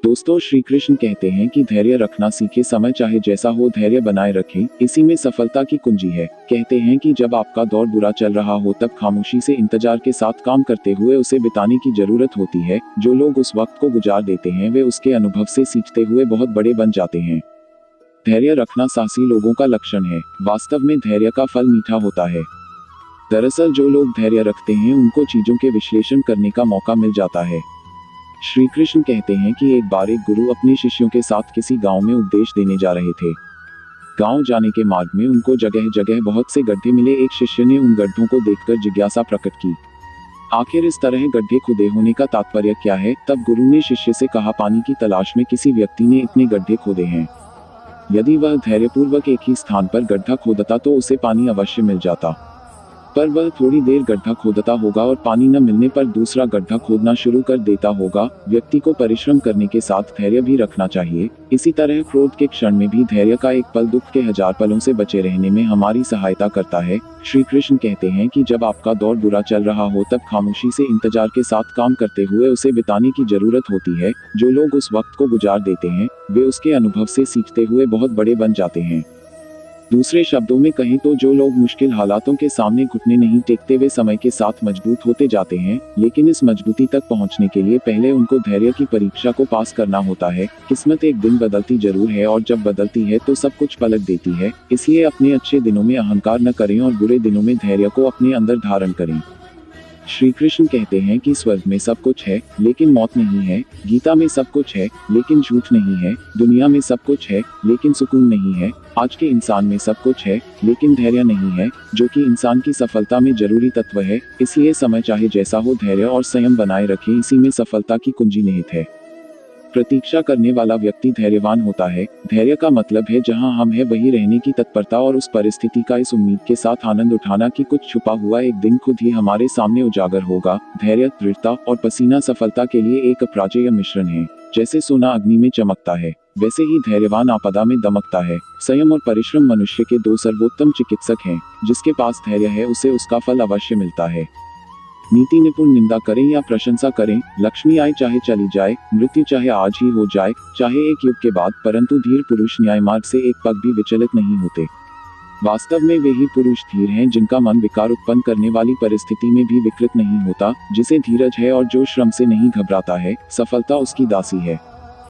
दोस्तों, श्री कृष्ण कहते हैं कि धैर्य रखना सीखे, समय चाहे जैसा हो धैर्य बनाए रखें, इसी में सफलता की कुंजी है। कहते हैं कि जब आपका दौर बुरा चल रहा हो तब खामोशी से इंतजार के साथ काम करते हुए उसे बिताने की जरूरत होती है। जो लोग उस वक्त को गुजार देते हैं वे उसके अनुभव से सीखते हुए बहुत बड़े बन जाते हैं। धैर्य रखना साहसी लोगों का लक्षण है। वास्तव में धैर्य का फल मीठा होता है। दरअसल जो लोग धैर्य रखते हैं उनको चीजों के विश्लेषण करने का मौका मिल जाता है। श्री कृष्ण कहते हैं कि एक बार एक गुरु अपने शिष्यों के साथ किसी गांव में उपदेश देने जा रहे थे। गांव जाने के मार्ग में उनको जगह जगह बहुत से गड्ढे मिले। एक शिष्य ने उन गड्ढों को देखकर जिज्ञासा प्रकट की, आखिर इस तरह गड्ढे खुदे होने का तात्पर्य क्या है। तब गुरु ने शिष्य से कहा, पानी की तलाश में किसी व्यक्ति ने इतने गड्ढे खोदे हैं। यदि वह धैर्यपूर्वक एक ही स्थान पर गड्ढा खोदता तो उसे पानी अवश्य मिल जाता, पर वह थोड़ी देर गड्ढा खोदता होगा और पानी न मिलने पर दूसरा गड्ढा खोदना शुरू कर देता होगा। व्यक्ति को परिश्रम करने के साथ धैर्य भी रखना चाहिए। इसी तरह क्रोध के क्षण में भी धैर्य का एक पल दुख के 1000 पलों से बचे रहने में हमारी सहायता करता है। श्री कृष्ण कहते हैं कि जब आपका दौर बुरा चल रहा हो तब खामोशी से इंतजार के साथ काम करते हुए उसे बिताने की जरूरत होती है। जो लोग उस वक्त को गुजार देते हैं वे उसके अनुभव से सीखते हुए बहुत बड़े बन जाते हैं। दूसरे शब्दों में कहें तो जो लोग मुश्किल हालातों के सामने घुटने नहीं टेकते वे समय के साथ मजबूत होते जाते हैं। लेकिन इस मजबूती तक पहुंचने के लिए पहले उनको धैर्य की परीक्षा को पास करना होता है। किस्मत एक दिन बदलती जरूर है और जब बदलती है तो सब कुछ पलट देती है। इसलिए अपने अच्छे दिनों में अहंकार न करें और बुरे दिनों में धैर्य को अपने अंदर धारण करें। श्री कृष्ण कहते हैं कि स्वर्ग में सब कुछ है लेकिन मौत नहीं है। गीता में सब कुछ है लेकिन झूठ नहीं है। दुनिया में सब कुछ है लेकिन सुकून नहीं है। आज के इंसान में सब कुछ है लेकिन धैर्य नहीं है, जो कि इंसान की सफलता में जरूरी तत्व है। इसलिए समय चाहे जैसा हो धैर्य और संयम बनाए रखें, इसी में सफलता की कुंजी निहित है। प्रतीक्षा करने वाला व्यक्ति धैर्यवान होता है। धैर्य का मतलब है जहां हम हैं वहीं रहने की तत्परता और उस परिस्थिति का इस उम्मीद के साथ आनंद उठाना कि कुछ छुपा हुआ एक दिन खुद ही हमारे सामने उजागर होगा। धैर्य, दृढ़ता और पसीना सफलता के लिए एक अप्राचेय मिश्रण है। जैसे सोना अग्नि में चमकता है वैसे ही धैर्यवान आपदा में दमकता है। संयम और परिश्रम मनुष्य के दो सर्वोत्तम चिकित्सक हैं। जिसके पास धैर्य है उसे उसका फल अवश्य मिलता है। नीति निपुण निंदा करें या प्रशंसा करें, लक्ष्मी आए चाहे चली जाए, मृत्यु चाहे आज ही हो जाए, चाहे एक युग के बाद, परंतु धीर पुरुष न्याय मार्ग से एक पग भी विचलित नहीं होते। वास्तव में वे ही पुरुष धीर हैं जिनका मन विकार उत्पन्न करने वाली परिस्थिति में भी विकृत नहीं होता, जिसे धीरज है और जो श्रम से नहीं घबराता है। सफलता उसकी दासी है।